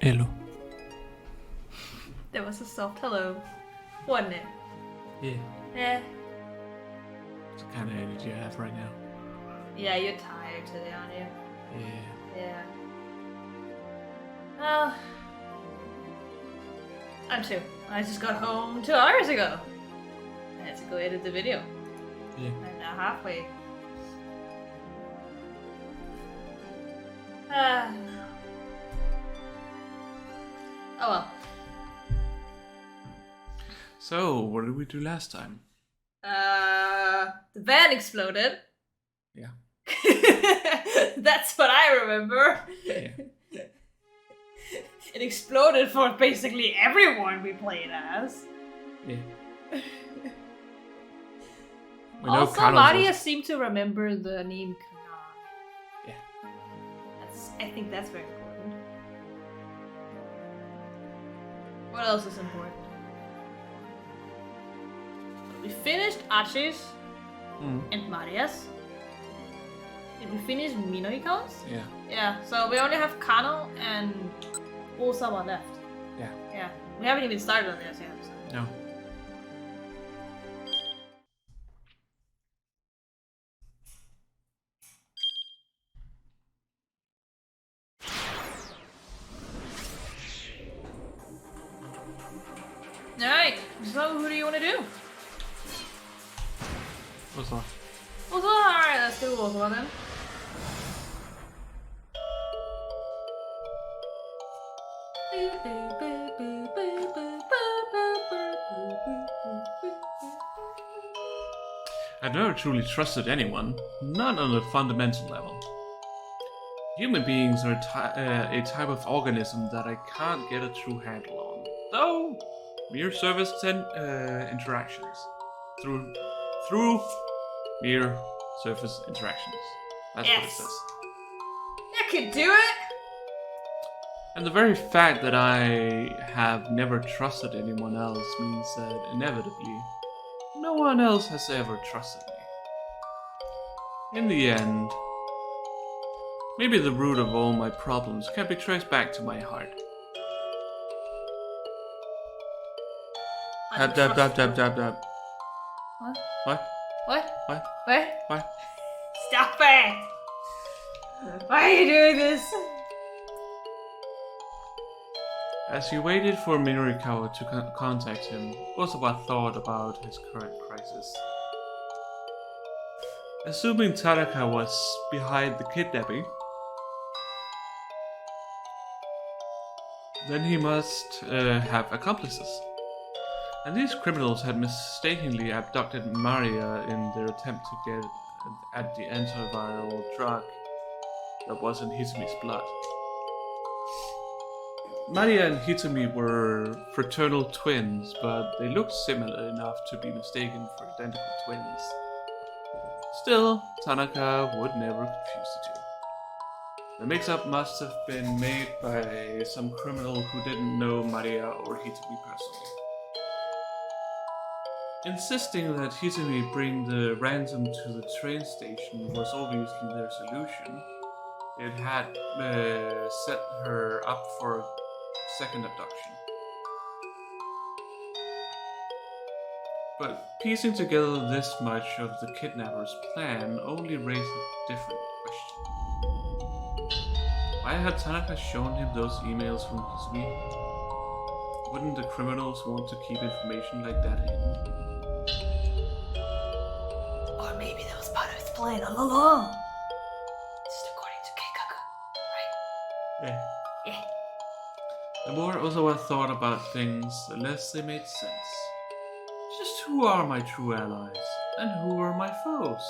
Hello. That was a soft hello, wasn't it? Yeah. Yeah. It's the kind of energy I have right now. Yeah, you're tired today, aren't you? Yeah. Yeah. Well, I'm too. I just got home 2 hours ago. I had to go edit the video. Yeah. I'm now halfway. Oh well. So, what did we do last time? The van exploded. Yeah. That's what I remember. Yeah. It exploded for basically everyone we played as. Yeah. Also, Maria seemed to remember the name Kanan. Yeah. I think that's very important. What else is important? We finished Archie's and Maria's. Did we finish Minohiko's? Yeah. Yeah, so we only have Kano and Osawa left. Yeah. Yeah. We haven't even started on this yet. So. No. Alright, so who do you want to do? What's that? Osawa? Alright, let's do Osawa then. I've never truly trusted anyone, not on a fundamental level. Human beings are a type of organism that I can't get a true handle on, though mere surface interactions. Through mere surface interactions. That's what it says. You can do it! And the very fact that I have never trusted anyone else means that inevitably, no one else has ever trusted me. In the end, maybe the root of all my problems can be traced back to my heart. Dab. What? What? What? What? What? What? Stop it! Why are you doing this? As he waited for Minorikawa to contact him, Osawa thought about his current crisis. Assuming Tanaka was behind the kidnapping, then he must have accomplices. And these criminals had mistakenly abducted Maria in their attempt to get at the antiviral drug that was in Hitomi's blood. Maria and Hitomi were fraternal twins, but they looked similar enough to be mistaken for identical twins. Still, Tanaka would never confuse the two. The mix-up must have been made by some criminal who didn't know Maria or Hitomi personally. Insisting that Hitomi bring the ransom to the train station was obviously their solution. It had set her up for a second abduction. But piecing together this much of the kidnapper's plan only raised a different question. Why had Tanaka shown him those emails from Hitomi? Wouldn't the criminals want to keep information like that hidden? Or maybe that was part of his plan all along. Just according to Keikaku, right? Yeah. Yeah. The more Osawa thought about things, the less they made sense. Just who are my true allies, and who are my foes?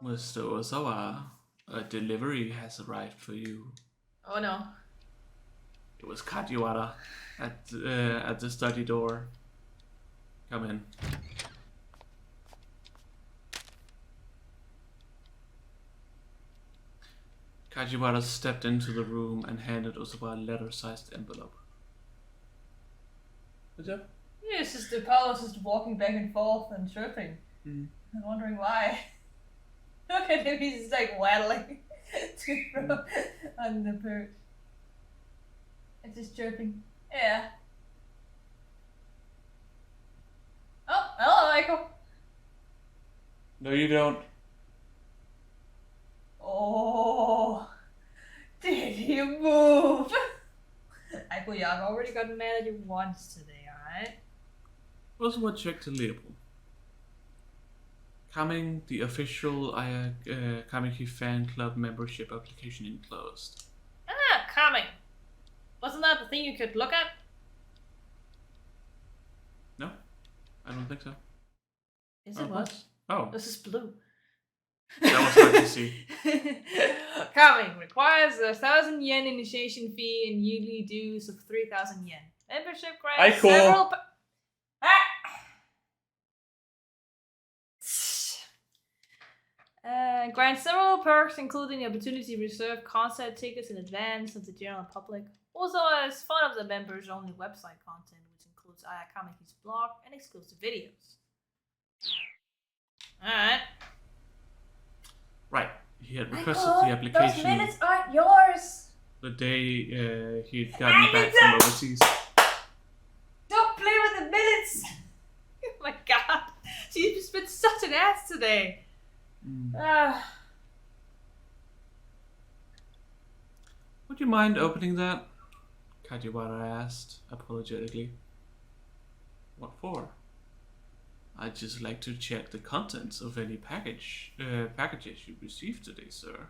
Mr. Osawa, a delivery has arrived for you. Oh no. It was Kajiwara at the study door. Come in. Kajiwara stepped into the room and handed Osawa a letter-sized envelope. What's up? Yeah, it's just the Paolo's just walking back and forth and surfing. I'm wondering why. Look at him, he's just like waddling on the perch. It's just chirping. Yeah. Oh, hello, Michael. No, you don't. Oh, did you move? Michael, yeah, I've already gotten mad at you once today, alright? Also, what check to label? Coming, the official Kamiki fan club membership application enclosed. Ah, coming. Wasn't that the thing you could look at? No, I don't think so. Yes, it was. Oh, This is blue. that was hard to see. Coming requires a 1,000 yen initiation fee and yearly dues of 3,000 yen. Membership grants Aiko. several. Grants several perks, including the opportunity to reserve concert tickets in advance of the general public. Also, as fun of the members-only website content, which includes Ayakamiki's blog and exclusive videos. Alright. Right, he had requested the application. Those minutes aren't yours! The day he'd gotten back from overseas. Don't play with the minutes! Oh my god. She's just been such an ass today. Would you mind opening that? Kajiwara asked, apologetically. What for? I'd just like to check the contents of any packages you received today, sir.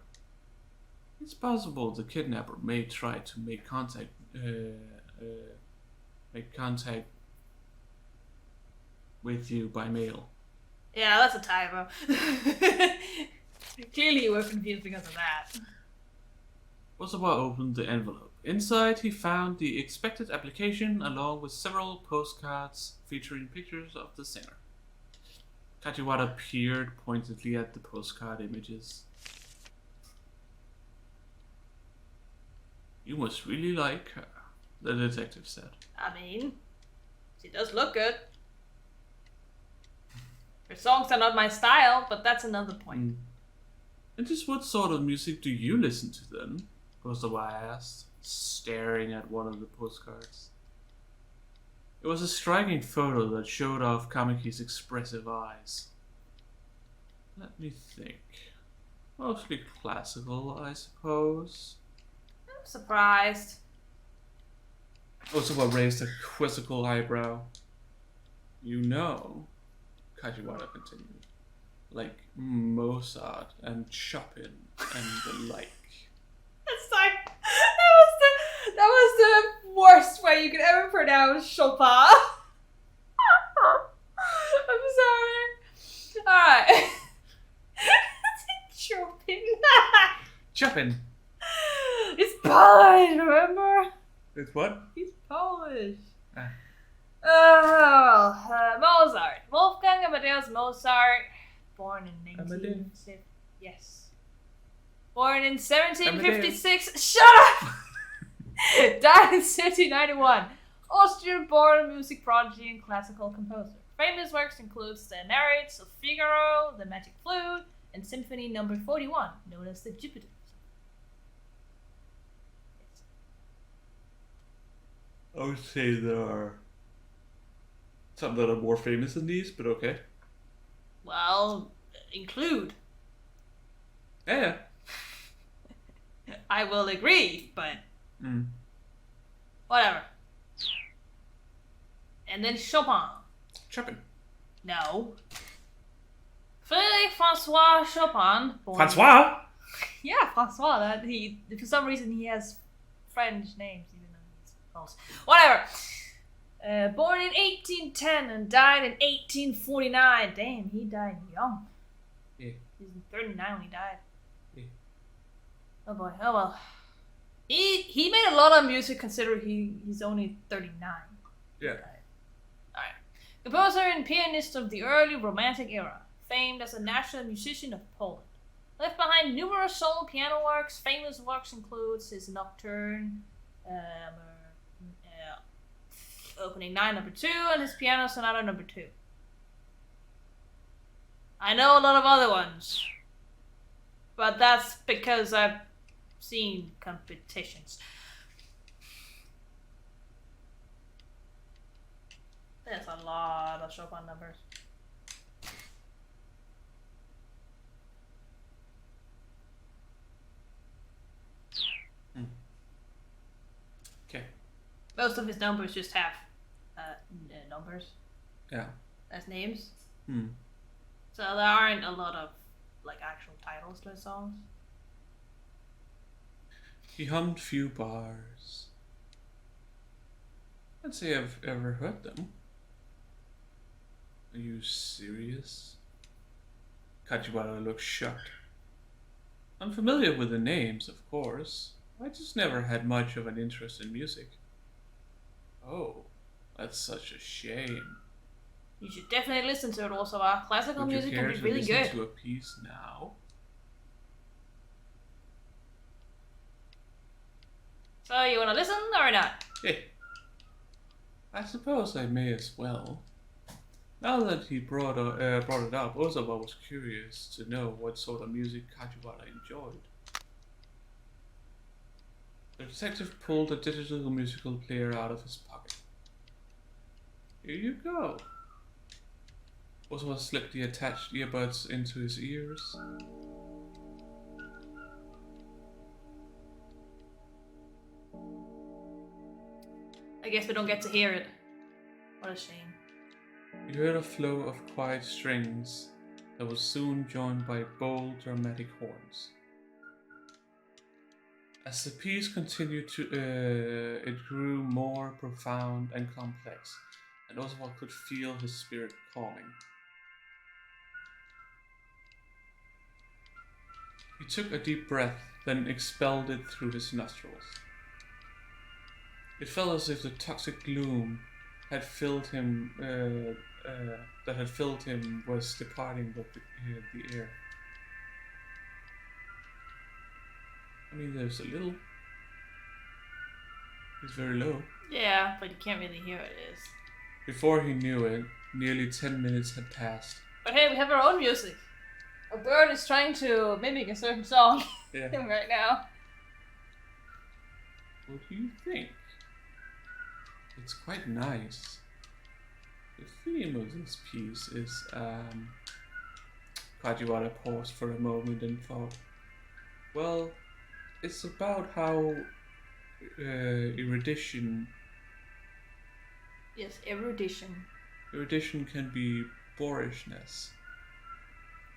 It's possible the kidnapper may try to make contact with you by mail. Yeah, that's a typo. Clearly you were confused because of that. Osawa opened the envelope. Inside, he found the expected application along with several postcards featuring pictures of the singer. Kajiwara peered pointedly at the postcard images. You must really like her, the detective said. I mean, she does look good. Her songs are not my style, but that's another point. And just what sort of music do you listen to then? Osawa asked, staring at one of the postcards. It was a striking photo that showed off Kamiki's expressive eyes. Let me think. Mostly classical, I suppose. I'm surprised. Osawa raised a quizzical eyebrow. You know, Kajiwara continued, like Mozart and Chopin and the like. It's like that was the worst way you could ever pronounce Chopin. I'm sorry. Alright. Chopin. Chopin. It's Polish, remember? It's what? He's Polish. Ah. Mozart. Wolfgang Amadeus Mozart, born in 1950. Yes. Born in 1756. Shut up! Died in 1791. Austrian-born music prodigy and classical composer. Famous works includes the Narrates of Figaro, the Magic Flute, and Symphony No. 41, known as the Jupiter. I would say there are some that are more famous than these, but okay. Well, include. Yeah. I will agree, but whatever. And then Chopin. Chopin. No. Frédéric Francois Chopin. Francois? Yeah, Francois. That he, for some reason, he has French names, even though he's Polish. Whatever. Born in 1810 and died in 1849. Damn, he died young. Yeah. He was 39 when he died. Yeah. Oh boy. Oh well. He made a lot of music considering he's only 39. Yeah. Alright. Composer and pianist of the early Romantic era, famed as a national musician of Poland. Left behind numerous solo piano works. Famous works includes his Nocturne, Opening 9 No. 2, and his Piano Sonata No. 2. I know a lot of other ones. But that's because I've seen competitions. There's a lot of Chopin numbers. Okay. Most of his numbers just have numbers. Yeah. As names. Hmm. So there aren't a lot of like actual titles to his songs. He hummed few bars. Can't say I've ever heard them. Are you serious? Kajiwara looks shocked. I'm familiar with the names, of course. I just never had much of an interest in music. Oh, that's such a shame. You should definitely listen to it also. Classical Would music you can care be to really listen good. to a piece now? So you wanna listen or not? Hey, I suppose I may as well. Now that he brought it up, Ozawa was curious to know what sort of music Kajiwara enjoyed. The detective pulled a digital musical player out of his pocket. Here you go. Ozawa slipped the attached earbuds into his ears. I guess we don't get to hear it. What a shame. He heard a flow of quiet strings that was soon joined by bold, dramatic horns. As the piece continued it grew more profound and complex, and Oswald could feel his spirit calming. He took a deep breath, then expelled it through his nostrils. It felt as if the toxic gloom had filled him, was departing with the air. I mean, there's a little. It's very low. Yeah, but you can't really hear what it is. Before he knew it, nearly 10 minutes had passed. But hey, we have our own music. A bird is trying to mimic a certain song Yeah. right now. What do you think? It's quite nice. The theme of this piece is, Kajiwara paused for a moment and thought, well, it's about how erudition Yes, erudition. Erudition can be boorishness.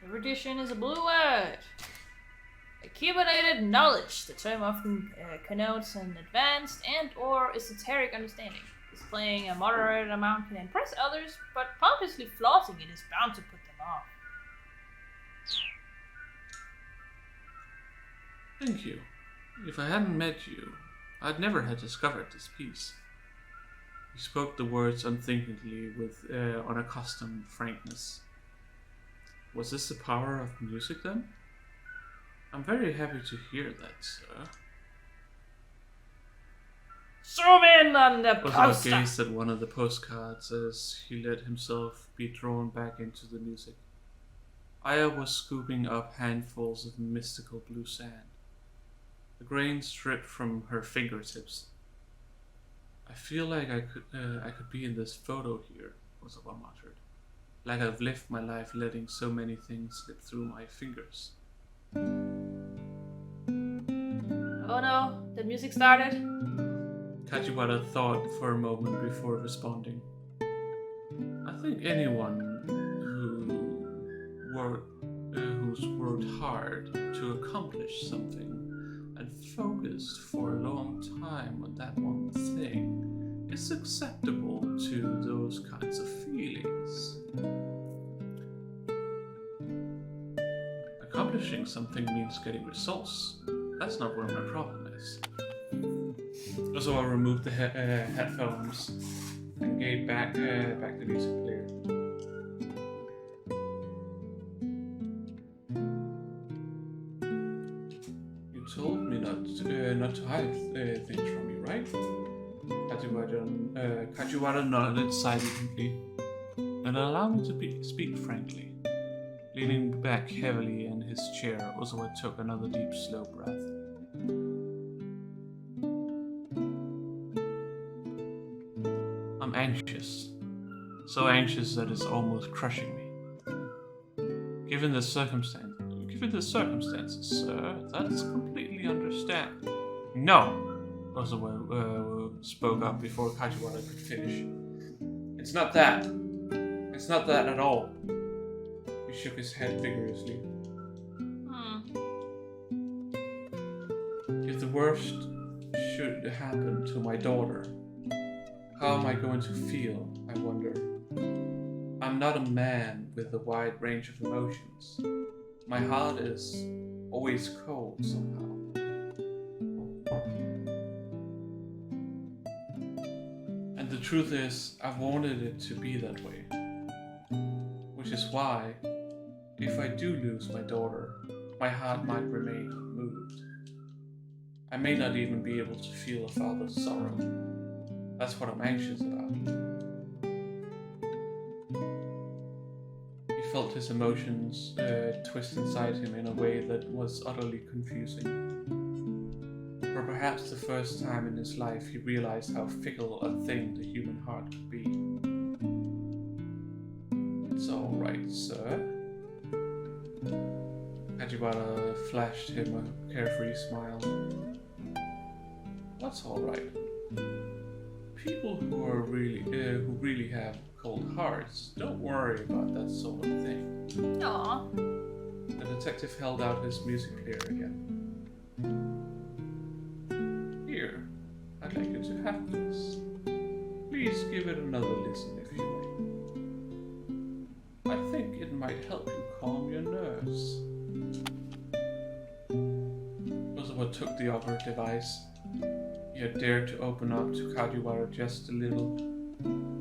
Erudition is a blue word. Accumulated knowledge. The term often connotes an advanced and or esoteric understanding. Displaying a moderate amount can impress others, but pompously flaunting it is bound to put them off. Thank you. If I hadn't met you, I'd never have discovered this piece. He spoke the words unthinkingly with unaccustomed frankness. Was this the power of music then? I'm very happy to hear that, sir. Zoom in on the Oswald poster! gazed at one of the postcards as he let himself be drawn back into the music. Aya was scooping up handfuls of mystical blue sand. The grains dripped from her fingertips. I feel like I could be in this photo here, Oswald muttered. Like I've lived my life letting so many things slip through my fingers. Oh no, the music started. Kajiwara thought for a moment before responding. I think anyone who's worked hard to accomplish something and focused for a long time on that one thing is susceptible to those kinds of feelings. Accomplishing something means getting results. That's not where my problem is. So I removed the headphones and gave back the music player. You told me not to hide things from me, right? Kajiwara nodded silently and allowed me to speak frankly. Leaning back heavily in his chair, Ozawa took another deep, slow breath. I'm anxious. So anxious that it's almost crushing me. Given the circumstances, sir, that's completely understandable. No! Ozawa spoke up before Kajiwara could finish. It's not that. It's not that at all. He shook his head vigorously. If the worst should happen to my daughter, how am I going to feel, I wonder? I'm not a man with a wide range of emotions. My heart is always cold somehow. And the truth is, I've wanted it to be that way. Which is why, if I do lose my daughter, my heart might remain unmoved. I may not even be able to feel a father's sorrow. That's what I'm anxious about. He felt his emotions twist inside him in a way that was utterly confusing. For perhaps the first time in his life, he realized how fickle a thing the human heart could be. It's all right, sir. Kajiwara flashed him a carefree smile. What's all right? People who really have cold hearts don't worry about that sort of thing. Aww. The detective held out his music player again. Here, I'd like you to have this. Please give it another listen if you may. I think it might help you calm your nerves. Ozawa took the offered device. He had dared to open up to Kajiwara just a little,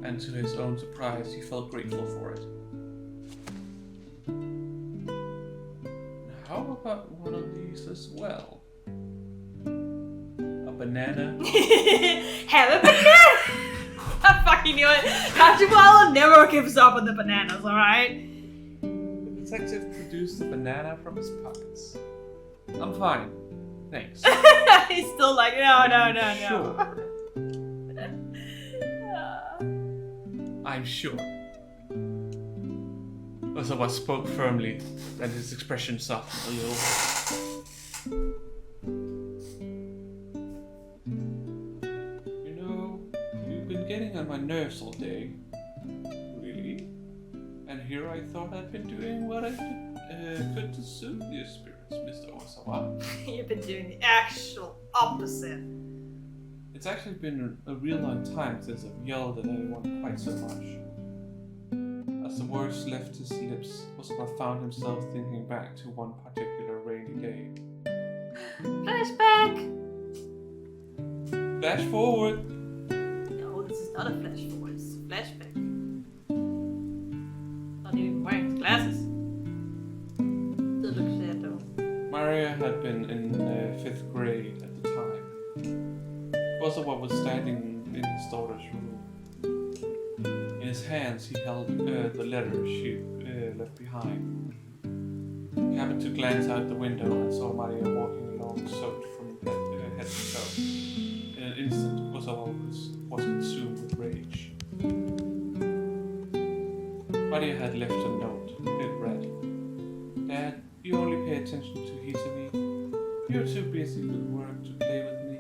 and to his own surprise, he felt grateful for it. How about one of these as well? A banana? Have a banana! I fucking knew it! Kajiwara never gives up on the bananas, alright? The detective produced the banana from his pockets. I'm fine. Thanks. He's still like, no. Sure. I'm sure. Ozawa spoke firmly, and his expression softened a little. You know, you've been getting on my nerves all day. Really? And here I thought I'd been doing what I could to soothe your spirits, Mr. Ozawa. You've been doing the actual opposite. It's actually been a real long time since I've yelled at anyone quite so much. As the words left his lips, Ozawa found himself thinking back to one particular rainy day. Flashback! Flash forward! No, this is not a flash forward, it's a flashback. Not even wearing glasses. Still looks sad though. Maria had been in 5th grade at the time. Ozawa was standing in his daughter's room. In his hands, he held the letter she left behind. He happened to glance out the window and saw Maria walking along, soaked from head to toe. In an instant, Ozawa was consumed with rage. Maria had left a note. It read, "Dad, you only pay attention to Hisami. You're too busy with work to play with me,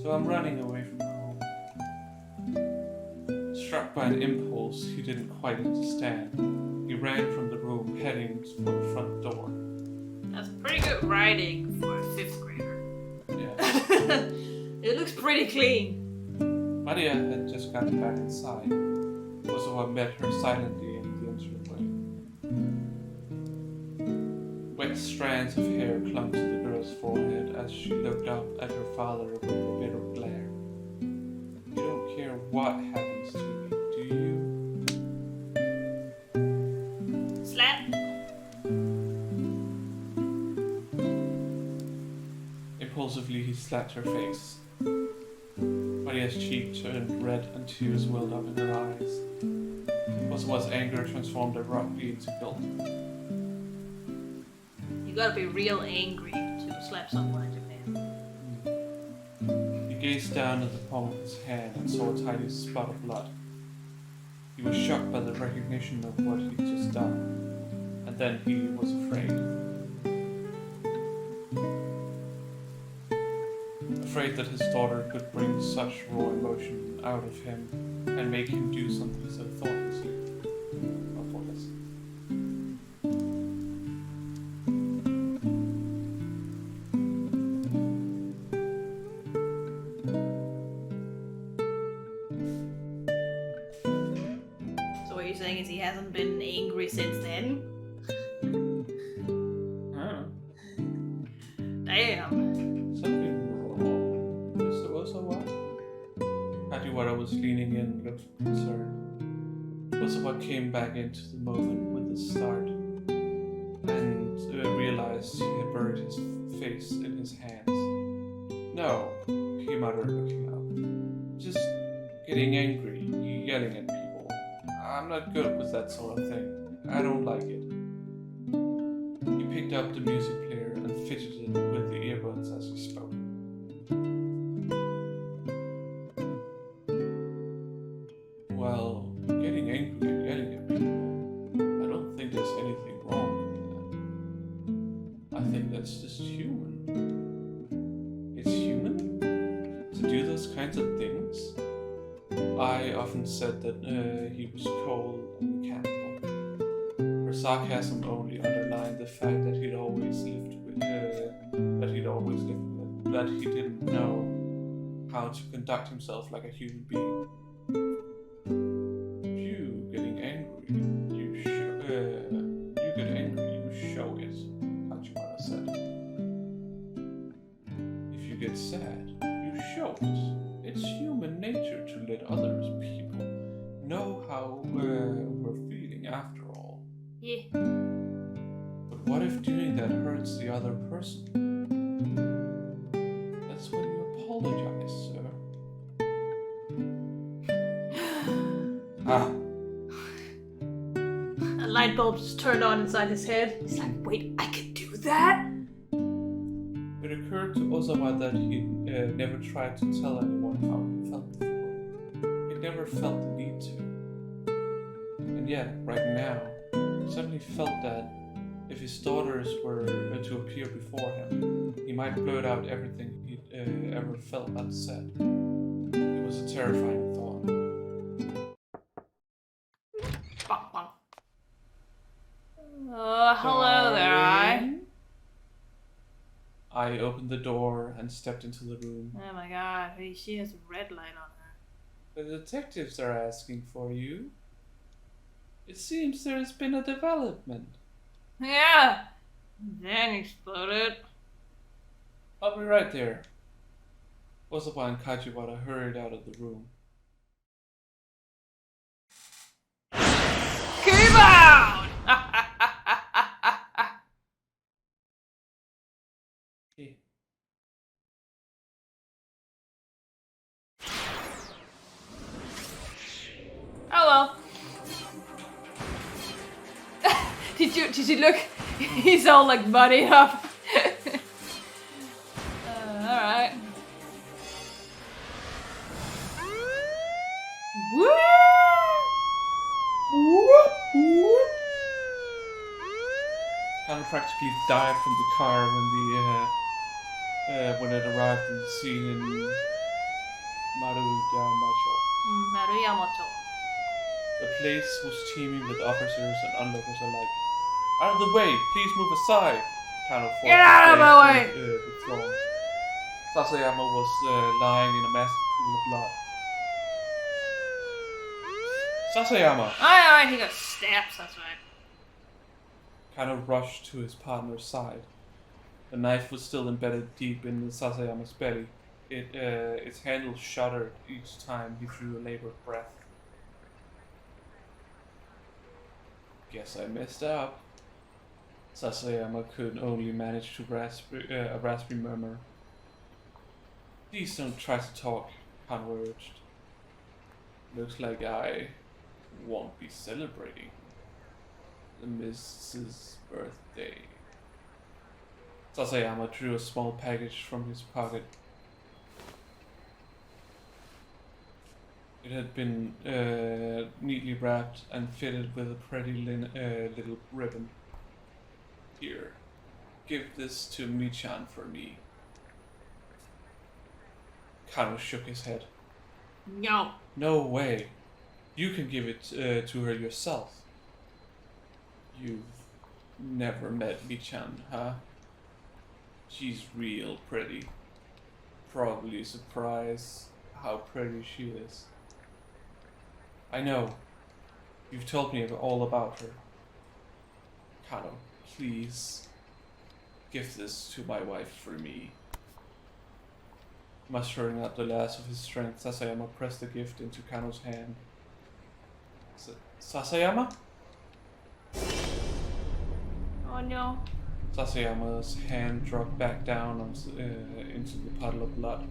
so I'm running away from home." Struck by an impulse he didn't quite understand, he ran from the room, heading for the front door. That's pretty good writing for a 5th grader. Yeah. It looks pretty clean. Maria had just gotten back inside. Ozawa met her silently in the entryway. Wet strands of hair clung to the girl's forehead as she looked up at her father with a bitter glare. "You don't care what happens to me, do you?" Slap. Impulsively, he slapped her face. Maria's cheek turned red and tears welled up in her eyes. Ozawa's anger transformed abruptly into guilt. gotta be real angry to slap someone in Japan. He gazed down at the palm of his hand and saw a tiny spot of blood. He was shocked by the recognition of what he'd just done, and then he was afraid. Afraid that his daughter could bring such raw emotion out of him and make him do something so thoughtlessly. Or thoughtless. So what you're saying is he hasn't been angry since then? Damn. Something wrong. Mr. Osawa? Hajiwara was leaning in and looked concerned. Osawa came back into the moment with a start and realized he had buried his face in his hands. No, he muttered, looking up. Just getting angry, yelling at people. I'm not good with that sort of thing. I don't like it. He picked up the music player and fidgeted with the earbuds as he spoke. Well, getting angry and yelling at people, I don't think there's anything wrong with that. I think that's just human. It's human to do those kinds of things. I often said that he was cold and mechanical. Her sarcasm only underlined the fact that he'd always lived with, that he didn't know how to conduct himself like a human being. You getting angry, you get angry, you show it, Hachiwara said. If you get sad, you show it. It's human nature to let others, people, know how we're feeling after all. Yeah. But what if doing that hurts the other person? That's when you apologize, sir. Ah. A light bulb just turned on inside his head. He's like, wait, I could do that? It occurred to Ozawa that he never tried to tell anyone how he felt before. He never felt the need to. And yet, right now, he suddenly felt that if his daughters were to appear before him, he might blurt out everything he'd ever felt unsaid. It was a terrifying thought. Bonk, bonk. Hello there, I opened the door and stepped into the room. Oh my god, she has a red light on her. The detectives are asking for you. It seems there has been a development. Yeah! Then exploded. I'll be right there. Osawa and Kajiwara hurried out of the room. Rebound! Oh well. Did you look? He's all like muddied up. Alright. Woo! Hannah practically dived from the car when it arrived in the scene in Maruyamato. The place was teeming with officers and onlookers alike. Out of the way! Please move aside! Kano forced Get out of my way! the throng. Sasayama was lying in a massive pool of blood. Sasayama! Alright, he got stabbed, that's right. Kano rushed to his partner's side. The knife was still embedded deep in Sasayama's belly. Its handle shuddered each time he drew a labored breath. Guess I messed up. Sasayama could only manage to a raspy murmur. Please don't try to talk, Kano urged. Looks like I won't be celebrating the Mrs. birthday. Sasayama drew a small package from his pocket. It had been neatly wrapped and fitted with a pretty little ribbon. Here, give this to Michan for me. Kano shook his head. No. No way. You can give it to her yourself. You've never met Michan, huh? She's real pretty. Probably surprised how pretty she is. I know. You've told me all about her. Kano, please. Give this to my wife for me. Mustering up the last of his strength, Sasayama pressed the gift into Kano's hand. Sasayama? Oh no. Sasayama's hand dropped back down into the puddle of blood.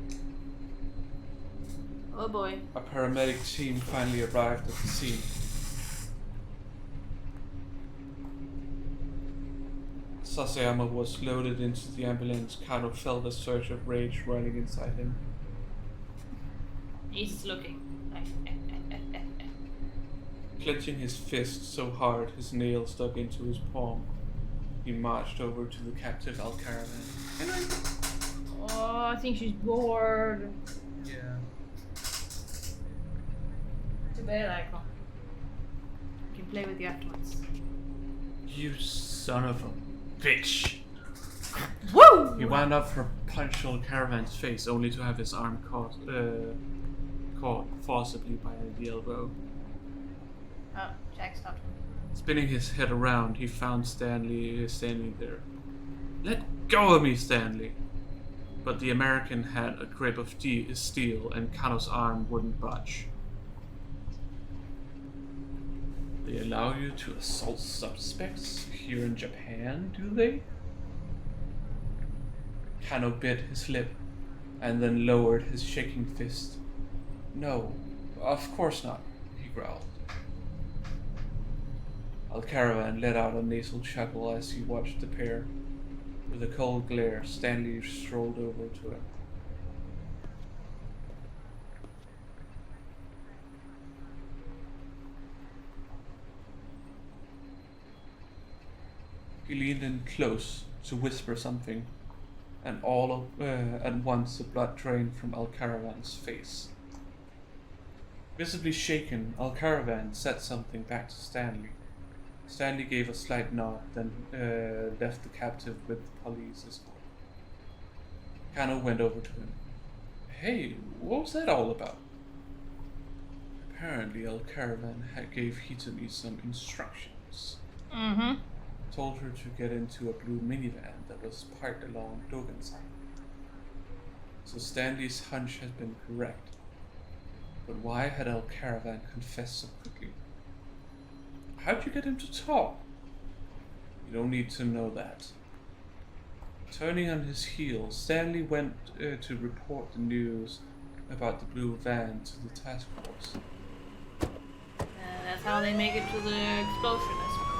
Oh boy. A paramedic team finally arrived at the scene. Sasayama was loaded into the ambulance. Kano felt a surge of rage running inside him. He's looking. Clenching his fist so hard his nails dug into his palm, he marched over to the captive Al-Caravan. Oh, I think she's bored. Yeah. Too bad, Icon. You can play with you afterwards. You son of a bitch! Woo! He wound up for punch Al-Caravan's face, only to have his arm caught forcibly by the elbow. Oh, Jack stopped. Spinning his head around, he found Stanley standing there. Let go of me, Stanley! But the American had a grip of steel, and Kano's arm wouldn't budge. They allow you to assault suspects here in Japan, do they? Kano bit his lip, and then lowered his shaking fist. No, of course not, he growled. Al-Caravan let out a nasal chuckle as he watched the pair. With a cold glare, Stanley strolled over to him. He leaned in close to whisper something, and all at once the blood drained from Al-Caravan's face. Visibly shaken, Al-Caravan said something back to Stanley. Stanley gave a slight nod, then left the captive with the police escort. Kano went over to him. Hey, what was that all about? Apparently Al-Caravan gave Hitami some instructions. Mm-hmm. Told her to get into a blue minivan that was parked along Dogensan. So Stanley's hunch had been correct. But why had Al-Caravan confessed so quickly? How'd you get him to talk? You don't need to know that. Turning on his heel, Stanley went to report the news about the blue van to the task force. That's how they make it to the explosion, I suppose.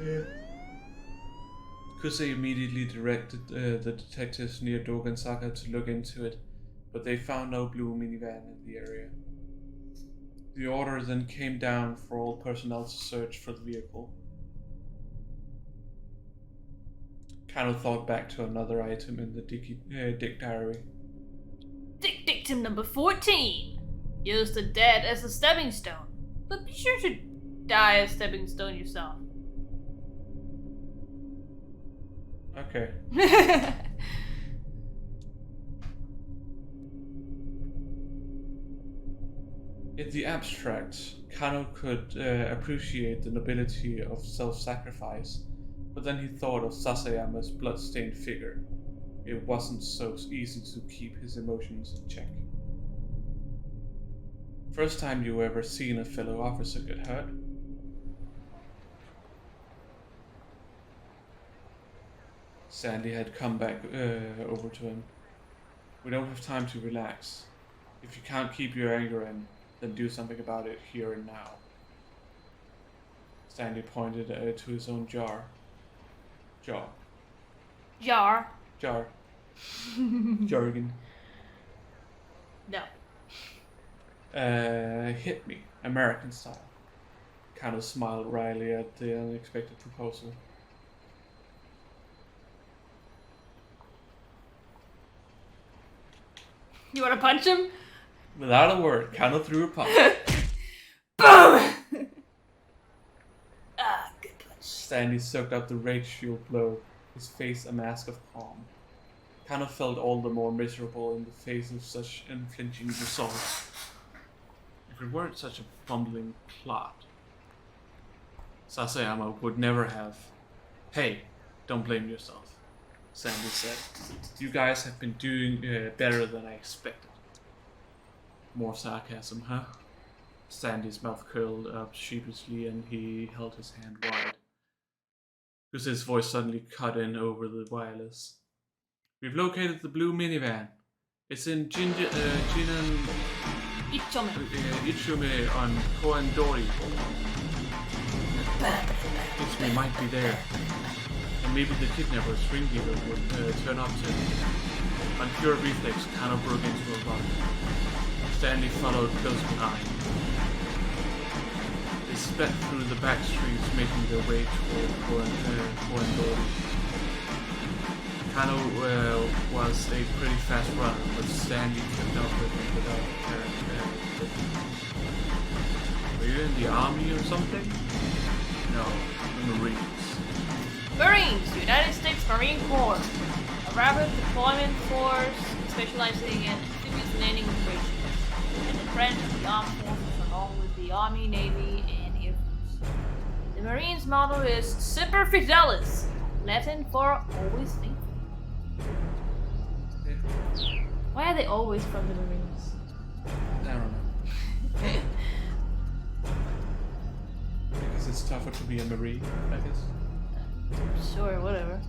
Yeah. Kusei immediately directed the detectives near Dogensaka to look into it, but they found no blue minivan in the area. The order then came down for all personnel to search for the vehicle. Kano thought back to another item in the Dick diary. Dick Dictum number 14. Use the dead as a stepping stone, but be sure to die a stepping stone yourself. Okay. In the abstract, Kano could appreciate the nobility of self-sacrifice, but then he thought of Sasayama's blood-stained figure. It wasn't so easy to keep his emotions in check. First time you ever seen a fellow officer get hurt? Sandy had come back over to him. We don't have time to relax. If you can't keep your anger in, then do something about it here and now. Stanley pointed to his own jar. Jar. Jar. Jar. Jargon. No. Hit me, American style. Kind of smiled wryly at the unexpected proposal. You want to punch him? Without a word, kind of threw a punch. Boom! Good punch. Stanley soaked up the rage-fueled blow, his face a mask of calm. Kind of felt all the more miserable in the face of such unflinching resolve. If it weren't such a bumbling plot, Sasayama would never have. Hey, don't blame yourself, Sandy said. You guys have been doing better than I expected. More sarcasm, huh? Sandy's mouth curled up sheepishly and he held his hand wide. His voice suddenly cut in over the wireless. We've located the blue minivan. It's in Ichume on Koandori. Ichume might be there. And maybe the kidnapper's ring dealer would turn up too. On pure reflex, kind of broke into a run. Stanley followed close behind. They sped through the back streets, making their way toward Koandori. Kano was a pretty fast runner, but Sandy kept up with him without apparent Were you in the army or something? No, the Marines. Marines, United States Marine Corps. A rapid deployment force specializing in amphibious landing operations. And a branch of the armed forces along with the Army, Navy, and Air Force. The Marines' motto is Semper Fidelis, Latin for always faithful. Why are they always from the Marines? I don't know. Because it's tougher to be a Marine, I guess. Sure, whatever.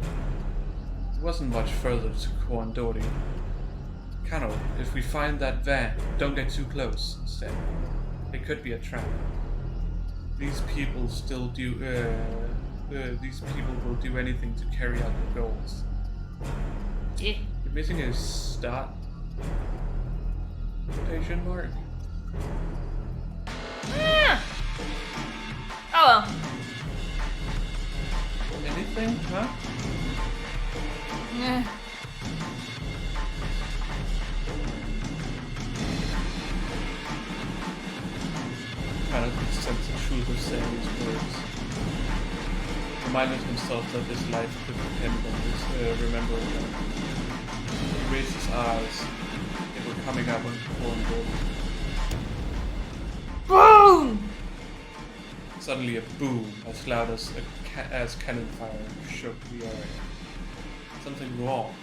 It wasn't much further to Koandori. Kano, if we find that van, don't get too close, instead. It could be a trap. These people still do, these people will do anything to carry out their goals. Yeah. You're missing a start. Quotation mark. Yeah. Oh well. Anything, huh? Yeah. Kind of could sense the truth of Sandy's words. Reminded himself that his life could depend on his remembering them. He raised his eyes. They were coming up on Koandori. Boom! Suddenly a boom as loud as cannon fire shook the area. Something wrong,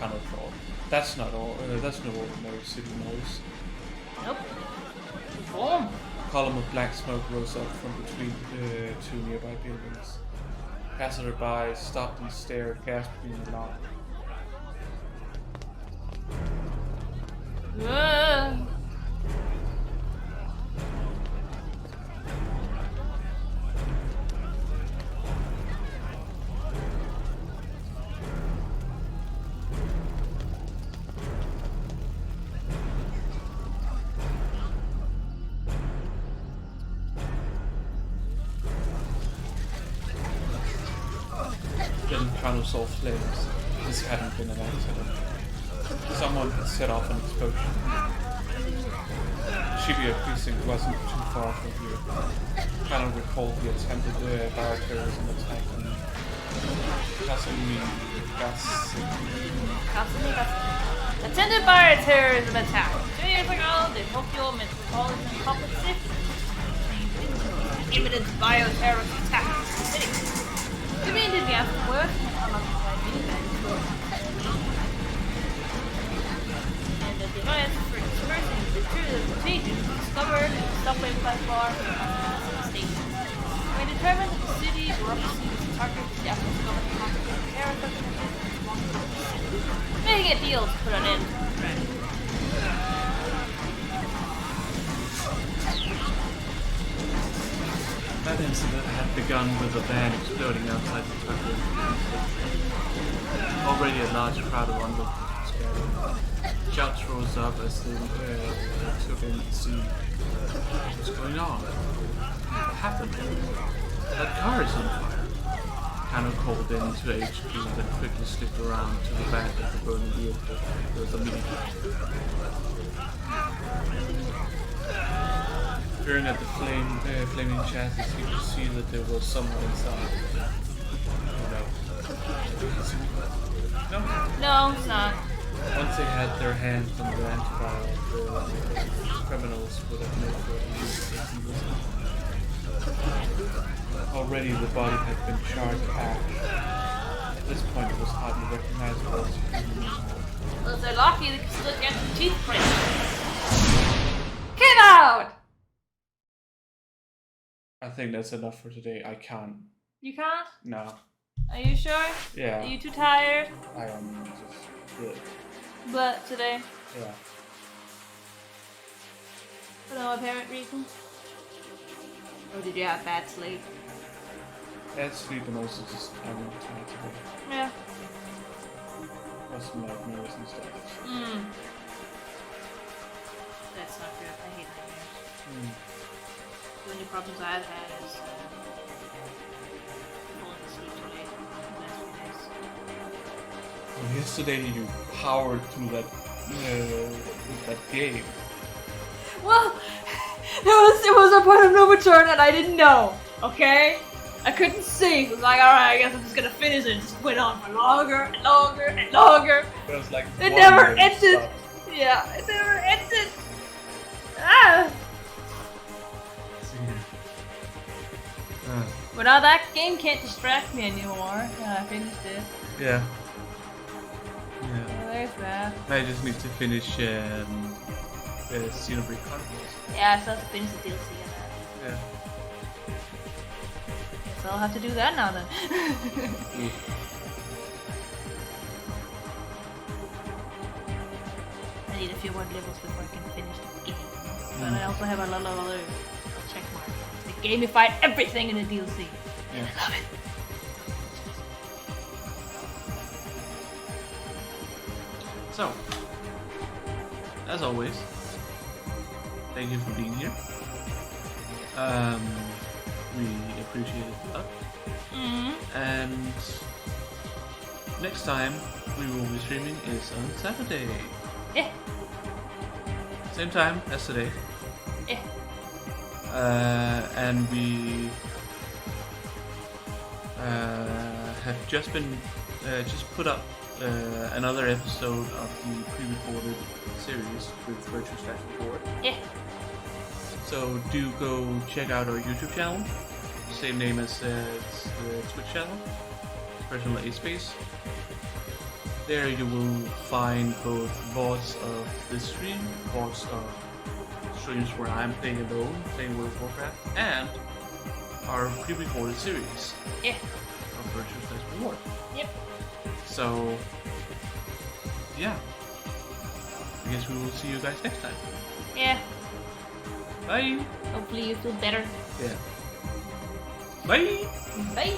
Kano thought. That's no ordinary city noise. Nope. Boom. A column of black smoke rose up from between two nearby buildings. Passersby stopped and stared, gasping in alarm. Then Kano saw flames. This hadn't been an accident. Someone had set off an explosion. Shibuya precinct wasn't too far from here. Kano recalled the attempted bioterrorism attack on Kasumi. Attended by a terrorism attack. 2 years ago, the Tokyo Metropolitan Public Safety imminent bioterrorist attack in the city. Immediately afterwards, and the device for dispersing the contagion was discovered in the subway platform of the station. We determined that the city bureaucracy was targeted the Japanese government concentrated terror organizations, making a deal to put an end to the threat. That incident had begun with a van exploding outside the tunnel. Already a large crowd of onlookers was gathered. Shouts rose up as they took in to see what's going on. What happened? That car is on fire. Kano called in to HQ, then quickly slipped around to the back of the burning vehicle with a meeting. Peering at the flaming chassis, he could see that there was someone inside. No. No, it's not. Once they had their hands on the antiviral, the criminals would have no further use of Already the body had been charred to ash. At this point it was hardly recognizable as human. Well, if they're lucky, they can still get the teeth prints. Get out! I think that's enough for today. I can't. You can't? No. Are you sure? Yeah. Are you too tired? I am just good. But today? Yeah. For no apparent reason? Or did you have bad sleep? Bad sleep and also just I'm tired today. Yeah. Plus some nightmares and stuff. That's not good. I hate nightmares. The only problems I've had is falling asleep too late. That's what it is. Well, yesterday you powered through that game. Well, it was a point of no return and I didn't know. Okay? I couldn't see. It was like, alright, I guess I'm just gonna finish it. It just went on for longer and longer and longer. It was like it never ended. Yeah, it never ended. Ah! But now that game can't distract me anymore. I finished it. Yeah. Yeah. So there's that. I just need to finish Xenoblade Chronicles. Yeah, I still have to finish the DLC of that. Yeah. So I'll have to do that now then. I need a few more levels before I can finish the game. But I also have a lot of other check marks. They gamified everything in the DLC. Yeah. I love it. So, as always, thank you for being here. We appreciate it a lot. And next time we will be streaming is on Saturday. Yeah. Same time as today. Yeah. And we have just been just put up another episode of the pre-recorded series with Virtue Slash Report. Yeah. So do go check out our YouTube channel, same name as the Twitch channel, Personal A Space. There you will find both VODs of this stream, VODs of streams where I'm playing alone, playing World of Warcraft, and our pre-recorded series. Yeah. Of Virtue Slash Report. Yep. So, yeah. I guess we will see you guys next time. Yeah. Bye. Hopefully you feel better. Yeah. Bye. Bye.